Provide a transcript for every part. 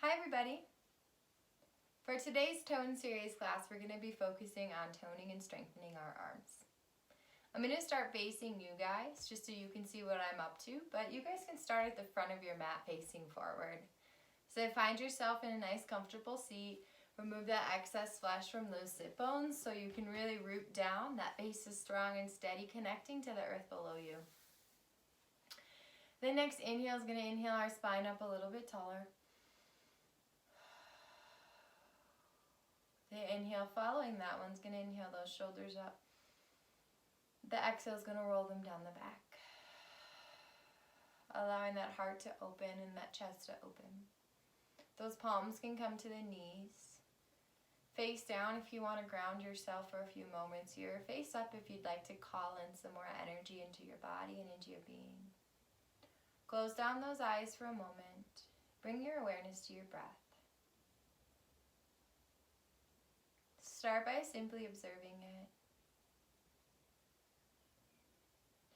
Hi everybody! For today's tone series class, we're going to be focusing on toning and strengthening our arms. I'm going to start facing you guys just so you can see what I'm up to, but you guys can start at the front of your mat facing forward. So find yourself in a nice comfortable seat. Remove that excess flesh from those sit bones so you can really root down. That base is strong and steady, connecting to the earth below you. The next inhale is going to inhale our spine up a little bit taller. The inhale following that one's going to inhale those shoulders up. The exhale is going to roll them down the back, allowing that heart to open and that chest to open. Those palms can come to the knees. Face down if you want to ground yourself for a few moments here. Face up if you'd like to call in some more energy into your body and into your being. Close down those eyes for a moment. Bring your awareness to your breath. Start by simply observing it.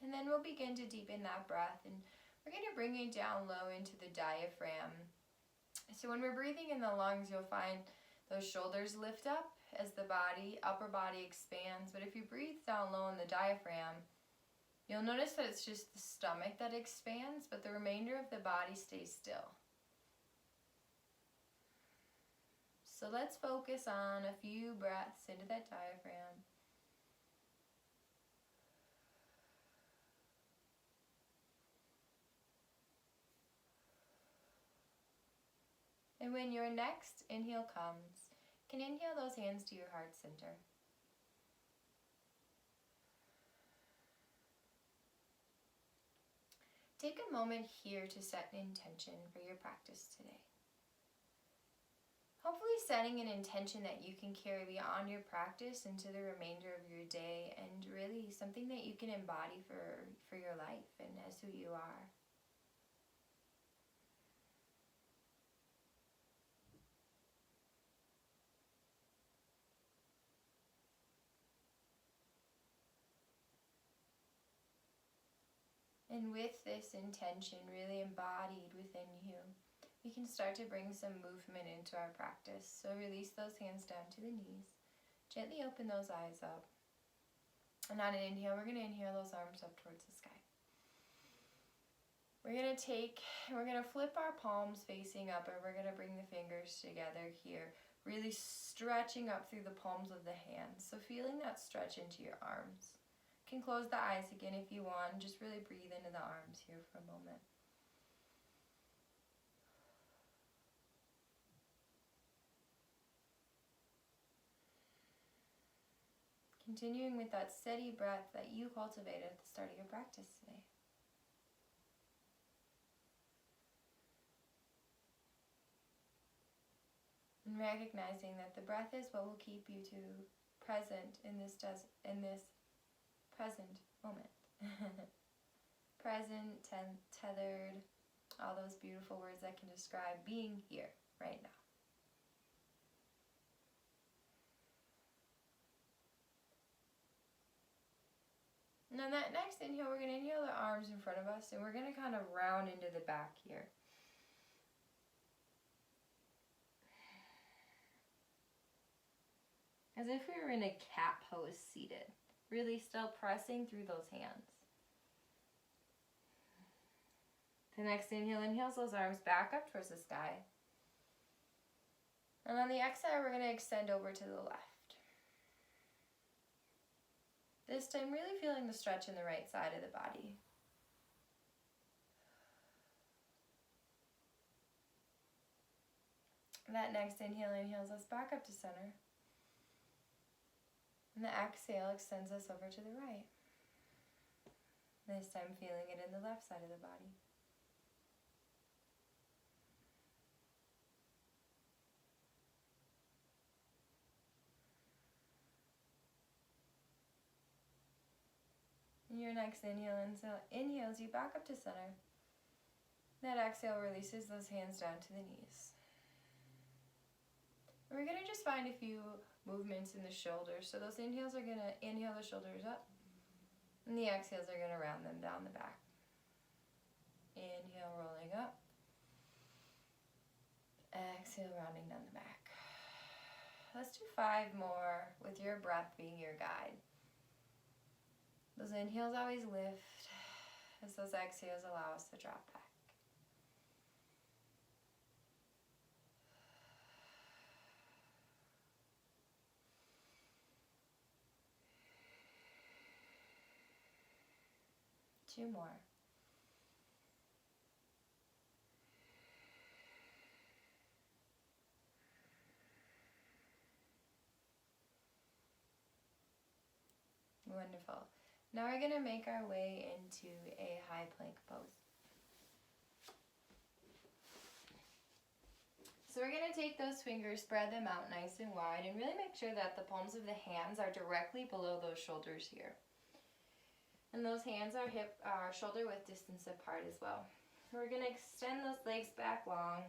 And then we'll begin to deepen that breath, and we're going to bring it down low into the diaphragm. So when we're breathing in the lungs, you'll find those shoulders lift up as the upper body expands. But if you breathe down low in the diaphragm, you'll notice that it's just the stomach that expands, but the remainder of the body stays still. So let's focus on a few breaths into that diaphragm. And when your next inhale comes, you can inhale those hands to your heart center. Take a moment here to set an intention for your practice today. Hopefully setting an intention that you can carry beyond your practice into the remainder of your day, and really something that you can embody for your life and as who you are. And with this intention really embodied within you, we can start to bring some movement into our practice. So release those hands down to the knees. Gently open those eyes up. And on an inhale, we're going to inhale those arms up towards the sky. We're going to flip our palms facing up, and we're going to bring the fingers together here, really stretching up through the palms of the hands. So feeling that stretch into your arms. You can close the eyes again if you want, and just really breathe into the arms here for a moment. Continuing with that steady breath that you cultivated at the start of your practice today. And recognizing that the breath is what will keep you present in this present moment. Present, tethered, all those beautiful words that can describe being here right now. And on that next inhale, we're going to inhale the arms in front of us, and we're going to kind of round into the back here. As if we were in a cat pose seated, really still pressing through those hands. The next inhale inhales those arms back up towards the sky. And on the exhale, we're going to extend over to the left. This time, really feeling the stretch in the right side of the body. That next inhale inhales us back up to center. And the exhale extends us over to the right. This time feeling it in the left side of the body. And your next inhale inhales you back up to center. That exhale releases those hands down to the knees. And we're going to just find a few movements in the shoulders. So those inhales are going to inhale the shoulders up, and the exhales are going to round them down the back. Inhale, rolling up. Exhale. exhale, rounding down the back. Let's do 5 more with your breath being your guide. Those inhales always lift as those exhales allow us to drop back. Two more. Wonderful. Now we're going to make our way into a high plank pose. So we're going to take those fingers, spread them out nice and wide, and really make sure that the palms of the hands are directly below those shoulders here. And those hands are shoulder width distance apart as well. We're going to extend those legs back long.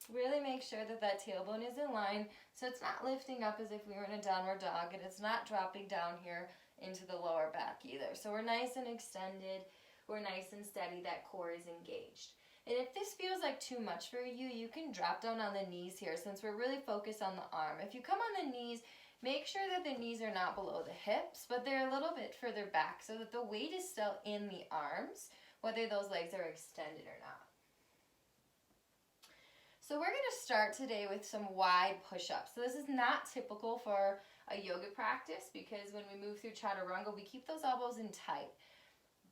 Really make sure that that tailbone is in line so it's not lifting up as if we were in a downward dog, and it's not dropping down here into the lower back either. So we're nice and extended, we're nice and steady, that core is engaged. And if this feels like too much for you, you can drop down on the knees here since we're really focused on the arm. If you come on the knees, make sure that the knees are not below the hips, but they're a little bit further back so that the weight is still in the arms, whether those legs are extended or not. So we're going to start today with some wide push-ups. So this is not typical for a yoga practice because when we move through chaturanga, we keep those elbows in tight.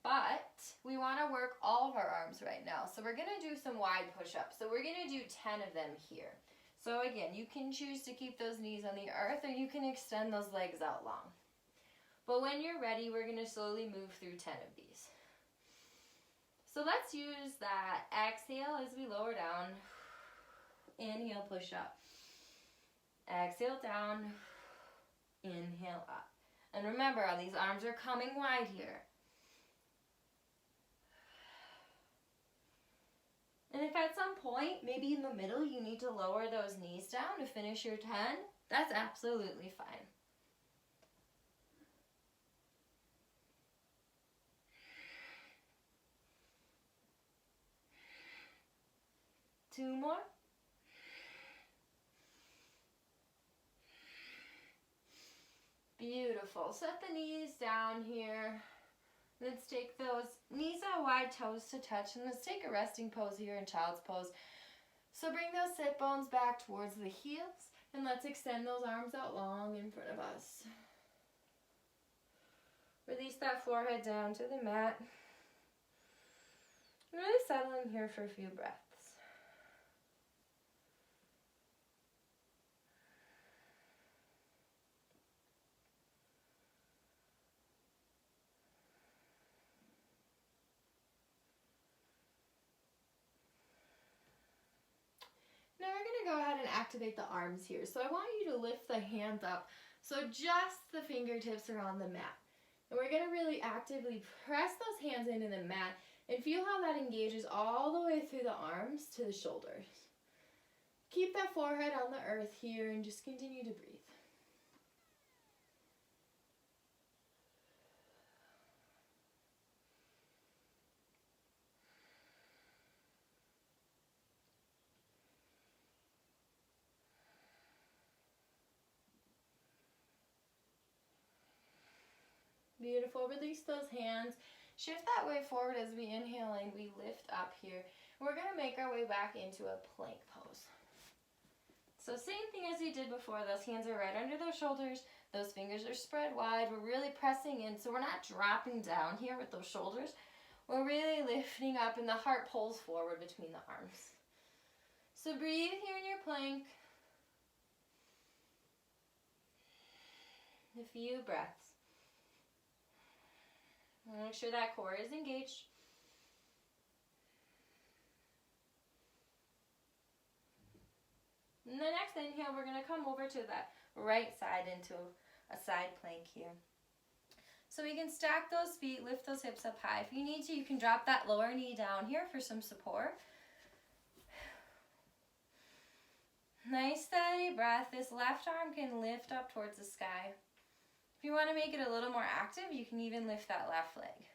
But we want to work all of our arms right now. So we're going to do some wide push-ups. So we're going to do 10 of them here. So again, you can choose to keep those knees on the earth or you can extend those legs out long. But when you're ready, we're going to slowly move through 10 of these. So let's use that exhale as we lower down. Inhale, push up. Exhale down. Inhale up. And remember, these arms are coming wide here. And if at some point, maybe in the middle, you need to lower those knees down to finish your 10, that's absolutely fine. Two more. Beautiful. Set the knees down here. Let's take those knees on wide, toes to touch, and let's take a resting pose here in child's pose. So bring those sit bones back towards the heels, and let's extend those arms out long in front of us. Release that forehead down to the mat. Really settle in here for a few breaths. Now we're going to go ahead and activate the arms here. So I want you to lift the hands up so just the fingertips are on the mat. And we're going to really actively press those hands into the mat and feel how that engages all the way through the arms to the shoulders. Keep that forehead on the earth here and just continue to breathe. Beautiful. Release those hands. Shift that way forward as we inhale and we lift up here. We're going to make our way back into a plank pose. So same thing as we did before. Those hands are right under those shoulders. Those fingers are spread wide. We're really pressing in. So we're not dropping down here with those shoulders. We're really lifting up and the heart pulls forward between the arms. So breathe here in your plank. A few breaths. Make sure that core is engaged. And the next inhale, we're going to come over to that right side into a side plank here. So we can stack those feet, lift those hips up high. If you need to, you can drop that lower knee down here for some support. Nice steady breath. This left arm can lift up towards the sky. If you want to make it a little more active, you can even lift that left leg.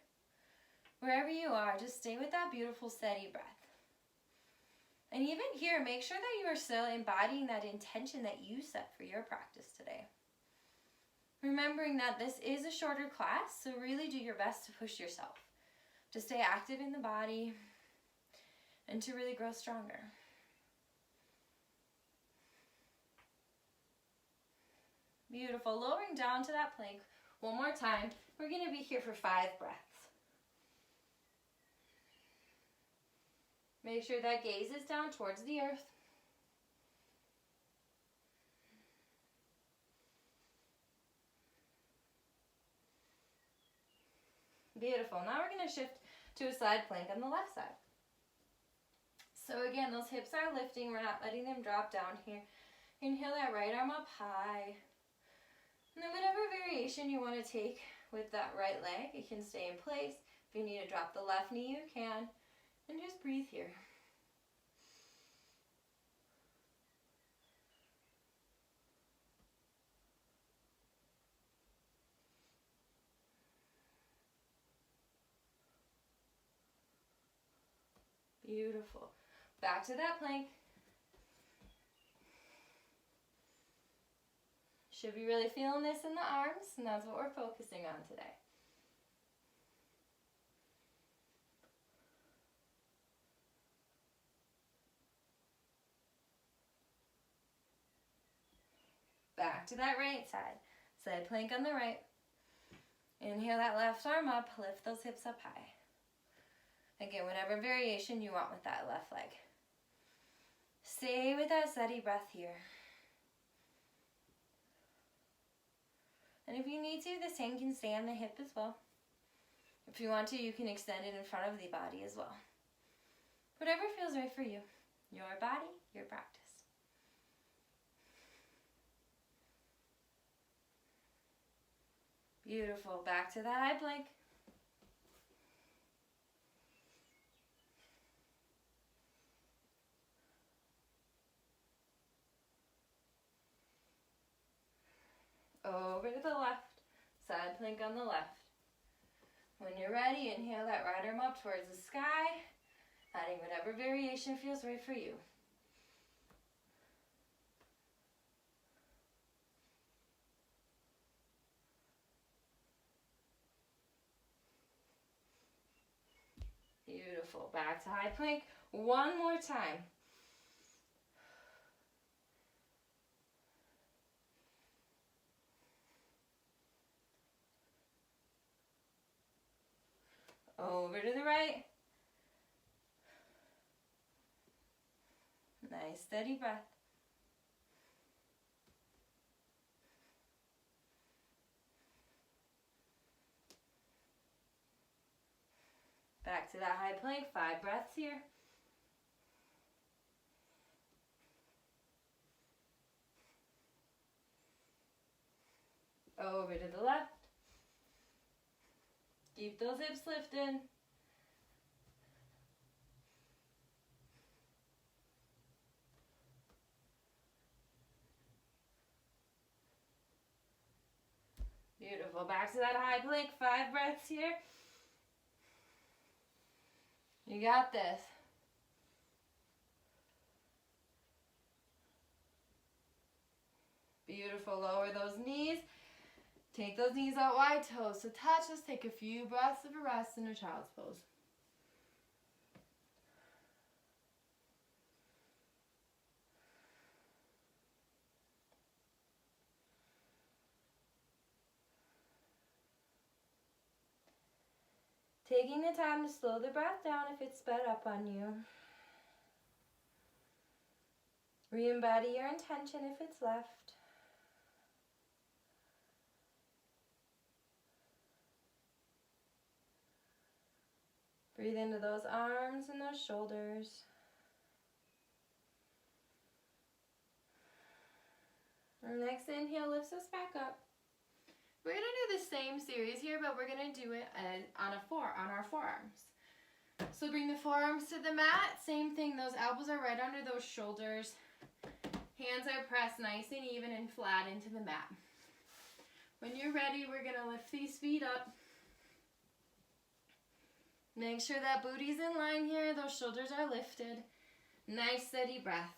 Wherever you are, just stay with that beautiful steady breath. A And even here, make sure that you are still embodying that intention that you set for your practice today. Remembering that this is a shorter class, so really do your best to push yourself, to stay active in the body, and to really grow stronger. Beautiful. Lowering down to that plank one more time. We're going to be here for 5 breaths. Make sure that gaze is down towards the earth. Beautiful. Now we're going to shift to a side plank on the left side. So again, those hips are lifting. We're not letting them drop down here. Inhale that right arm up high. And then whatever variation you want to take with that right leg, it can stay in place. If you need to drop the left knee, you can. And just breathe here. Beautiful. Back to that plank. Should be really feeling this in the arms, and that's what we're focusing on today. Back to that right side. Side plank on the right. Inhale that left arm up, lift those hips up high. Again, whatever variation you want with that left leg. Stay with that steady breath here. And if you need to, this hand can stay on the hip as well. If you want to, you can extend it in front of the body as well. Whatever feels right for you. Your body, your practice. Beautiful. Back to that high plank. Over to the left. Side plank on the left. When you're ready, inhale that right arm up towards the sky, adding whatever variation feels right for you. Beautiful. Back to high plank. One more time. Over to the right. Nice steady breath. Back to that high plank, 5 breaths here. Over to the left. Keep those hips lifted. Beautiful. Back to that high plank, 5 breaths here. You got this. Beautiful. Lower those knees. Take those knees out wide, toes to touch. Let's take a few breaths of a rest in a child's pose. Taking the time to slow the breath down if it's sped up on you. Re-embody your intention if it's left. Breathe into those arms and those shoulders. And next inhale lifts us back up. We're going to do the same series here, but we're going to do it on our forearms. So bring the forearms to the mat. Same thing, those elbows are right under those shoulders. Hands are pressed nice and even and flat into the mat. When you're ready, we're going to lift these feet up. Make sure that booty's in line here. Those shoulders are lifted. Nice steady breath.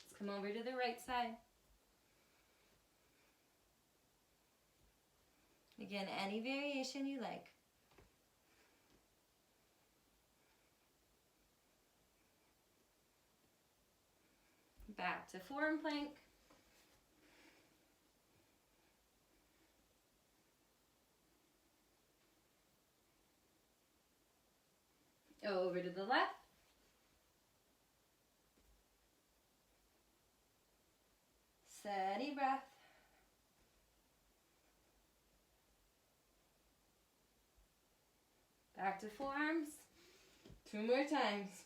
Let's come over to the right side. Again, any variation you like. Back to forearm plank. Over to the left. Steady breath. Back to forearms. 2 more times.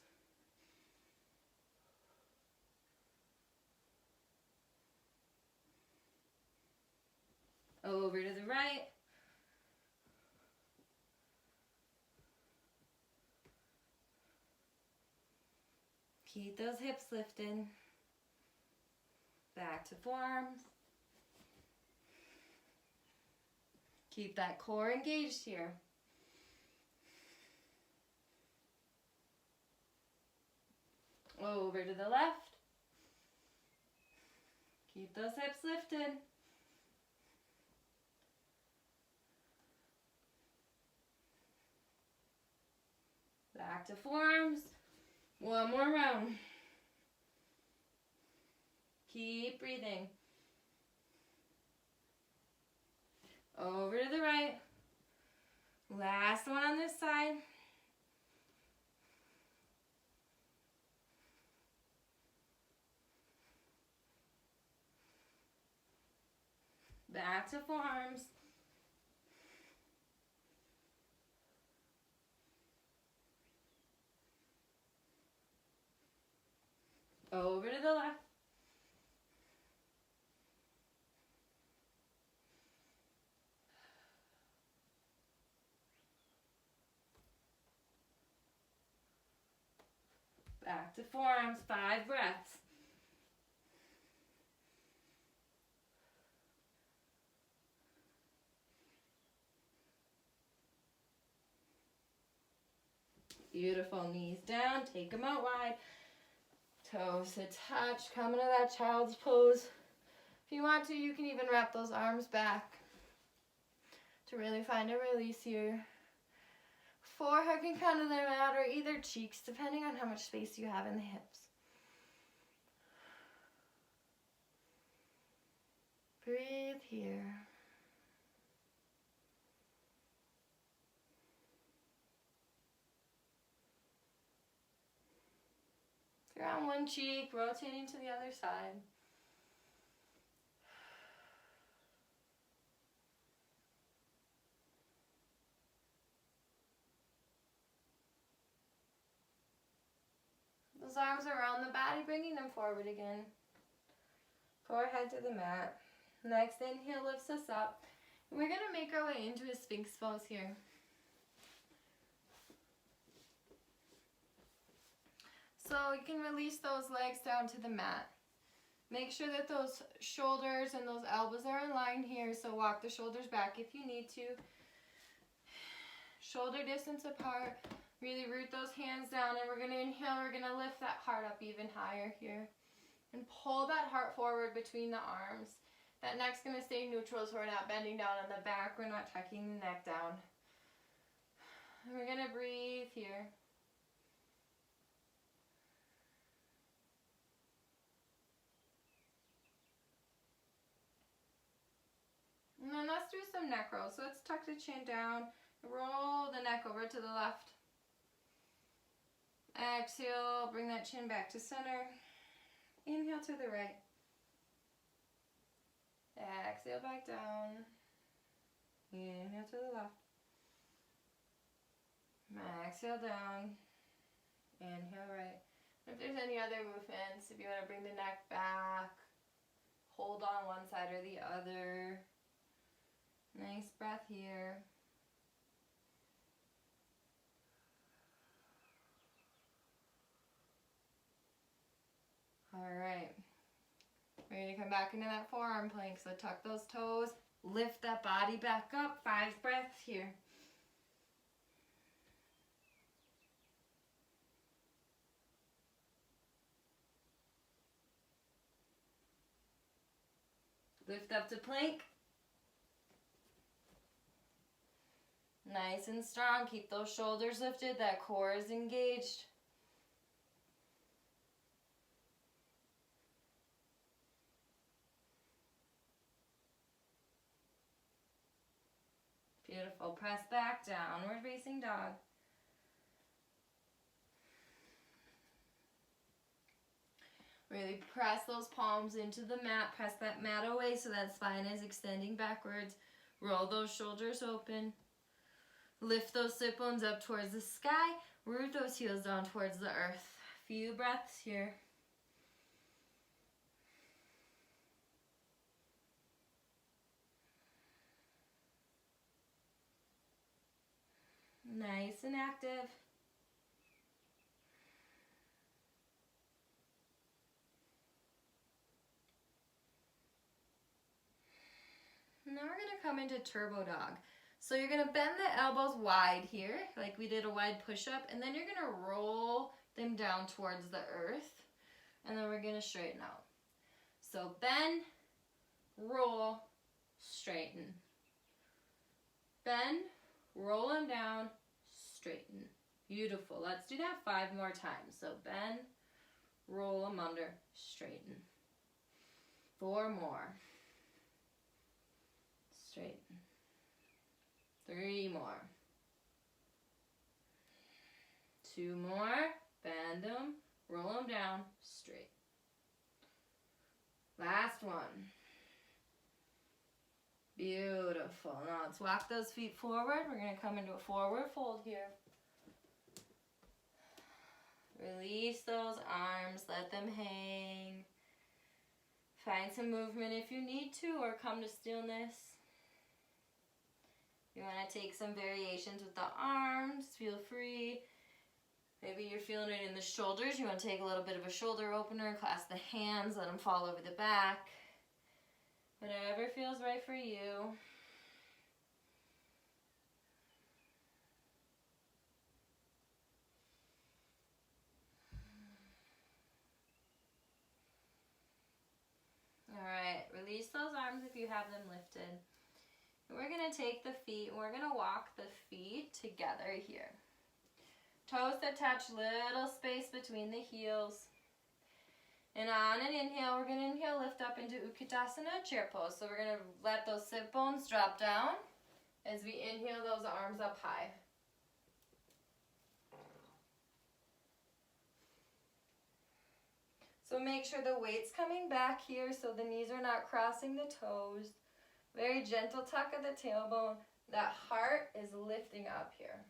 Over to the right. Keep those hips lifted. Back to forearms. Keep that core engaged here. Over to the left. Keep those hips lifted. Back to forearms. 1 more round. Keep breathing. Over to the right. Last one on this side. Back to forearms. Over to the left. Back to forearms, 5 breaths. Beautiful, knees down, take them out wide. Toes to touch, come into that child's pose. If you want to, you can even wrap those arms back to really find a release here. Forehead can come to the mat or either cheeks, depending on how much space you have in the hips. Breathe here. If you're on one cheek, rotating to the other side. Those arms around the body, bringing them forward again. Forehead to the mat. Next inhale lifts us up. And we're going to make our way into a Sphynx Pose here. So you can release those legs down to the mat. Make sure that those shoulders and those elbows are in line here, so walk the shoulders back if you need to. Shoulder distance apart. Really root those hands down, and we're going to inhale, we're going to lift that heart up even higher here. And pull that heart forward between the arms. That neck's going to stay neutral, so we're not bending down on the back, we're not tucking the neck down. And we're going to breathe here. And then let's do some neck rolls. So let's tuck the chin down, roll the neck over to the left. Exhale, bring that chin back to center. Inhale to the right. Exhale back down. Inhale to the left. Exhale down. Inhale right. If there's any other movements, if you want to bring the neck back, hold on one side or the other. Nice breath here. All right. We're going to come back into that forearm plank. So tuck those toes, lift that body back up. 5 breaths here. Lift up to plank. Nice and strong. Keep those shoulders lifted. That core is engaged. Beautiful. Press back, downward facing dog. Really press those palms into the mat. Press that mat away so that spine is extending backwards. Roll those shoulders open. Lift those sit bones up towards the sky. Root those heels down towards the earth. Few breaths here. Nice and active. Now we're going to come into turbo dog. So you're going to bend the elbows wide here, like we did a wide push-up, and then you're going to roll them down towards the earth, and then we're going to straighten out. So bend, roll, straighten. Bend, roll them down, straighten. Beautiful. Let's do that 5 more times. So bend, roll them under, straighten. 4 more. Straighten. 3 more. 2 more. Bend them, roll them down, straight. Last one. Beautiful. Now let's walk those feet forward. We're going to come into a forward fold here. Release those arms, let them hang. Find some movement if you need to, or come to stillness. You want to take some variations with the arms, feel free. Maybe you're feeling it in the shoulders. You want to take a little bit of a shoulder opener, clasp the hands, let them fall over the back. Whatever feels right for you. All right, release those arms if you have them lifted. And we're going to take the feet and we're going to walk the feet together here. Toes that touch, little space between the heels. And on an inhale, we're going to inhale, lift up into Utkatasana, chair pose. So we're going to let those sit bones drop down as we inhale those arms up high. So make sure the weight's coming back here so the knees are not crossing the toes. Very gentle tuck of the tailbone. That heart is lifting up here.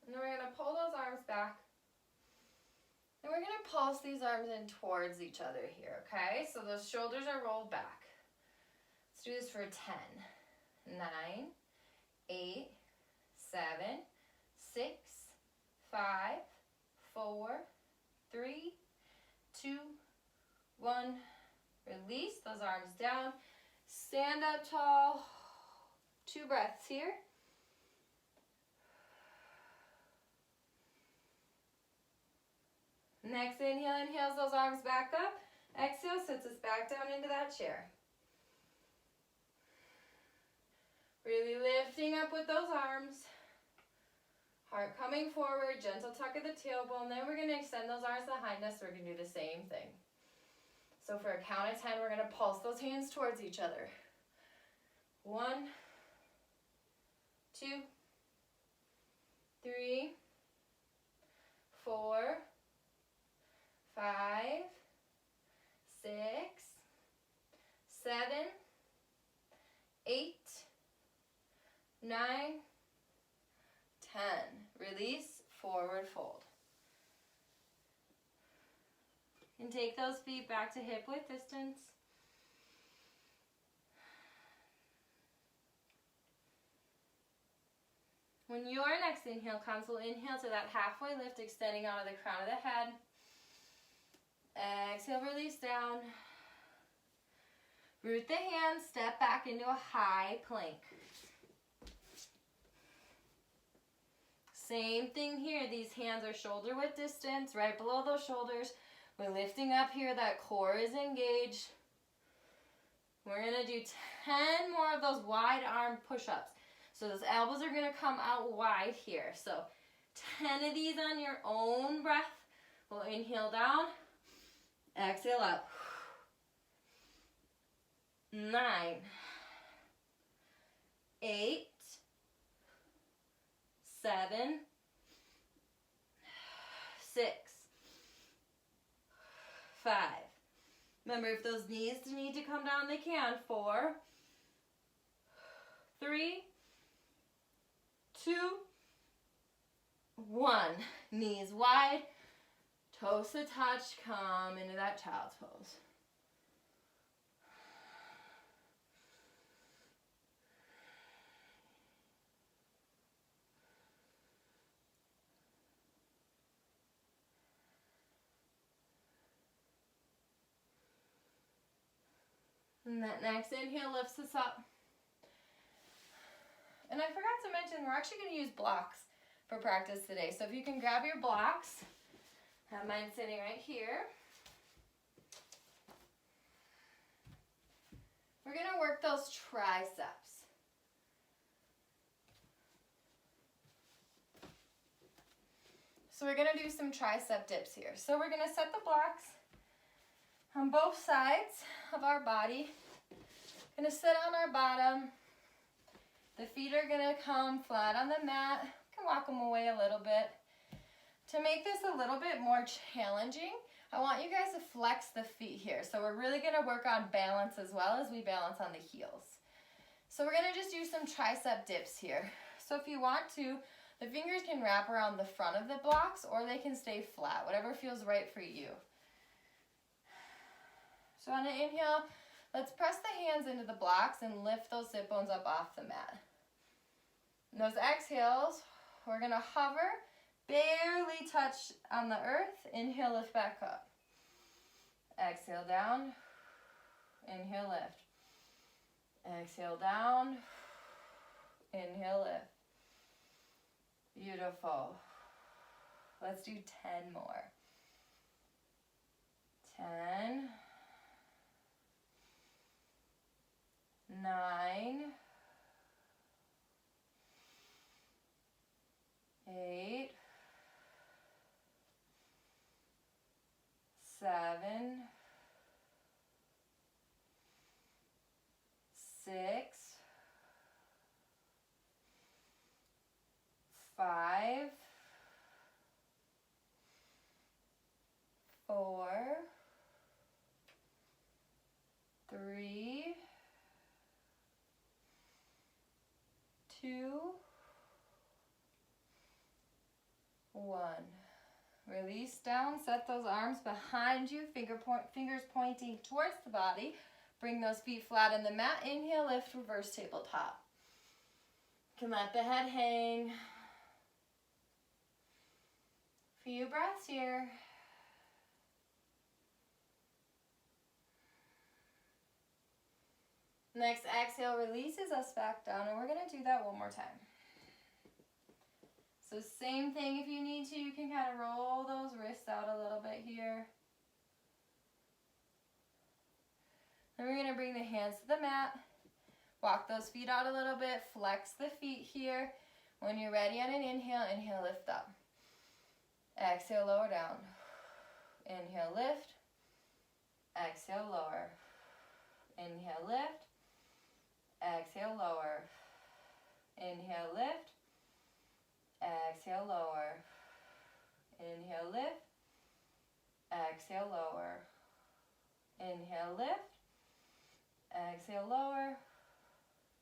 And then we're going to pull those arms back. And we're going to pulse these arms in towards each other here, okay? So those shoulders are rolled back. Let's do this for 10, 9, 8, 7, 6, 5, 4, 3, 2, 1. Release those arms down. Stand up tall. 2 breaths here. Next inhale, inhales those arms back up. Exhale, sits us back down into that chair. Really lifting up with those arms. Heart coming forward, gentle tuck of the tailbone. Then we're going to extend those arms behind us. We're going to do the same thing. So for a count of 10, we're going to pulse those hands towards each other. 1, 2, 3, 4, 5, 6, 7, 8, 9, 10. Release, forward fold. And take those feet back to hip width distance. When your next inhale comes, we'll inhale to that halfway lift, extending out of the crown of the head. Exhale, release down. Root the hands, step back into a high plank. Same thing here. These hands are shoulder width distance, right below those shoulders. We're lifting up here. That core is engaged. We're going to do 10 more of those wide arm push-ups. So those elbows are going to come out wide here. So 10 of these on your own breath. We'll inhale down. Exhale up. 9, 8, 7, 6, 5. Remember, if those knees need to come down, they can. 4, 3, 2, 1. Knees wide, toes to touch, come into that child's pose. And that next inhale lifts us up. And I forgot to mention, we're actually going to use blocks for practice today. So if you can grab your blocks, I have mine sitting right here. We're going to work those triceps. So we're going to do some tricep dips here. So we're going to set the blocks on both sides of our body. Gonna sit on our bottom. The feet are gonna come flat on the mat. You can walk them away a little bit. To make this a little bit more challenging, I want you guys to flex the feet here. So we're really gonna work on balance as well as we balance on the heels. So we're gonna just do some tricep dips here. So if you want to, the fingers can wrap around the front of the blocks or they can stay flat, whatever feels right for you. So on an inhale, let's press the hands into the blocks and lift those sit bones up off the mat. And those exhales, we're going to hover, barely touch on the earth. Inhale, lift back up. Exhale down. Inhale, lift. Exhale down. Inhale, lift. Beautiful. Let's do 10 more. 10. 9, 8, 7, 6, 5, 4, 3, 2, 1. Release down, set those arms behind you, fingers pointing towards the body. Bring those feet flat in the mat. Inhale, lift, reverse tabletop. You can let the head hang. Few breaths here. Next exhale releases us back down, and we're going to do that one more time. So same thing, if you need to, you can kind of roll those wrists out a little bit here. Then we're going to bring the hands to the mat. Walk those feet out a little bit. Flex the feet here. When you're ready on an inhale, inhale, lift up. Exhale, lower down. Inhale, lift. Exhale, lower. Inhale, lift. Exhale, lower. Inhale, lift. Exhale, lower. Inhale, lift. Exhale, lower. Inhale, lift. Exhale, lower.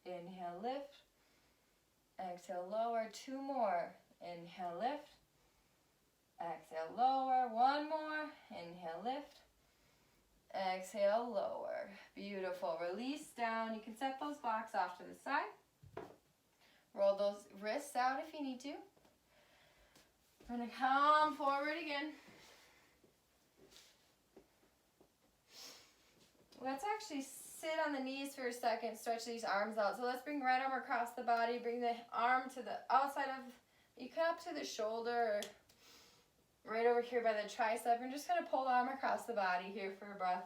Inhale, lift. Exhale, lower. 2 more. Inhale, lift. Exhale, lower. 1 more. Inhale, lift. Exhale, lower. Beautiful. Release down. You can set those blocks off to the side. Roll those wrists out if you need to. We're gonna come forward again. Let's actually sit on the knees for a second, stretch these arms out. So let's bring right arm across the body, bring the arm to the outside of, you can up to the shoulder, or right over here by the tricep, and just kind of pull the arm across the body here for a breath.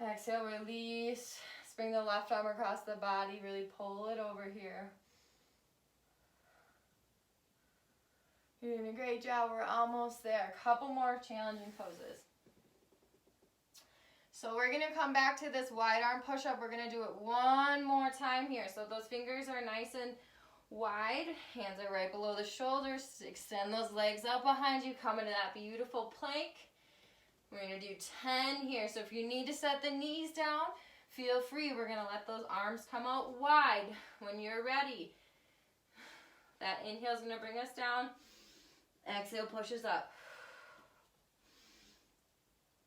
Exhale, release. Let's bring the left arm across the body, really pull it over here. You're doing a great job, we're almost there. A couple more challenging poses. So we're gonna come back to this wide arm push-up. We're gonna do it one more time here. So those fingers are nice and wide. Hands are right below the shoulders. Extend those legs out behind you. Come into that beautiful plank. We're gonna do 10 here. So if you need to set the knees down, feel free. We're gonna let those arms come out wide when you're ready. That inhale is gonna bring us down. Exhale pushes up.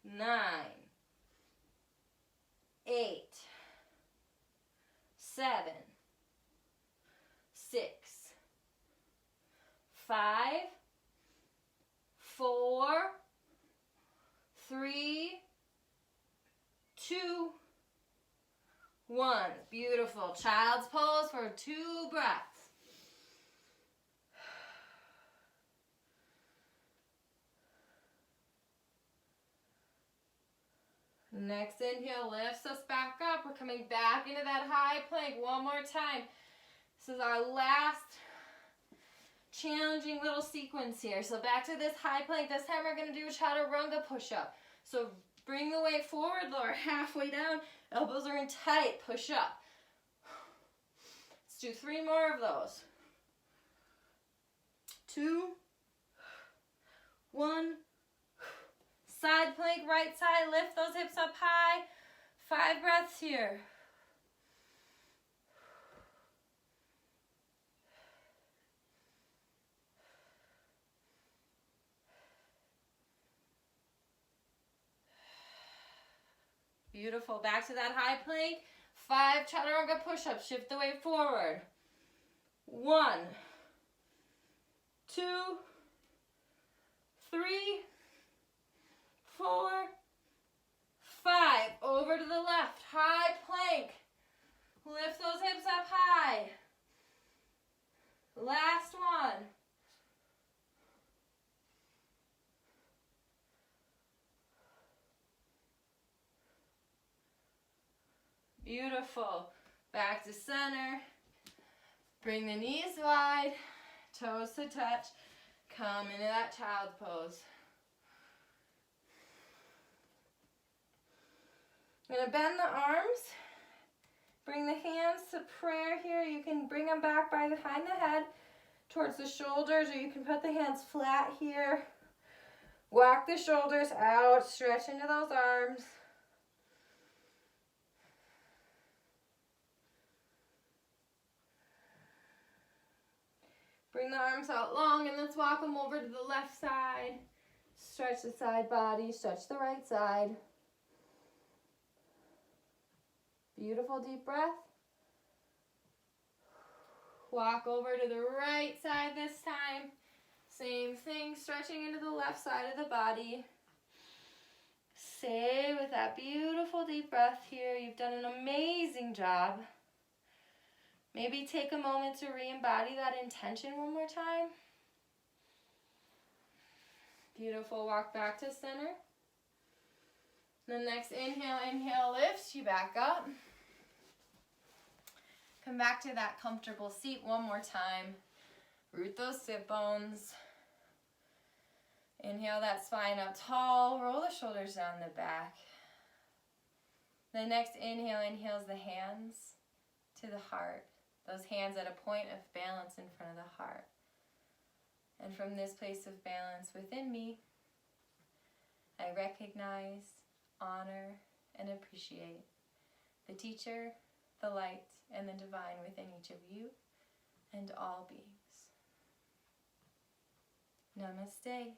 9, 8, 7, 6, 5, 4, 3, 2, 1. Beautiful. Child's pose for 2 breaths. Next inhale lifts us back up. We're coming back into that high plank one more time. This is our last challenging little sequence here. So back to this high plank. This time we're going to do a chaturanga push-up. So bring the weight forward, lower halfway down. Elbows are in tight. Push up. Let's do 3 more of those. 2, 1. Side plank, right side, lift those hips up high. 5 breaths here. Beautiful. Back to that high plank. 5 chaturanga push-ups. Shift the weight forward. 1, 2, 3, 4, 5. Over to the left. High plank. Lift those hips up high. Last one. Beautiful. Back to center. Bring the knees wide. Toes to touch. Come into that child's pose. I'm going to bend the arms, bring the hands to prayer here. You can bring them back behind the head towards the shoulders, or you can put the hands flat here. Walk the shoulders out, stretch into those arms. Bring the arms out long and let's walk them over to the left side. Stretch the side body, stretch the right side. Beautiful deep breath. Walk over to the right side this time. Same thing, stretching into the left side of the body. Stay with that beautiful deep breath here. You've done an amazing job. Maybe take a moment to re-embody that intention one more time. Beautiful, walk back to center. The next inhale lifts you back up. Come back to that comfortable seat one more time. Root those sit bones. Inhale that spine up tall. Roll the shoulders down the back. The next inhale inhales the hands to the heart. Those hands at a point of balance in front of the heart. And from this place of balance within me, I recognize, honor, and appreciate the teacher, the light, and the divine within each of you and all beings. Namaste.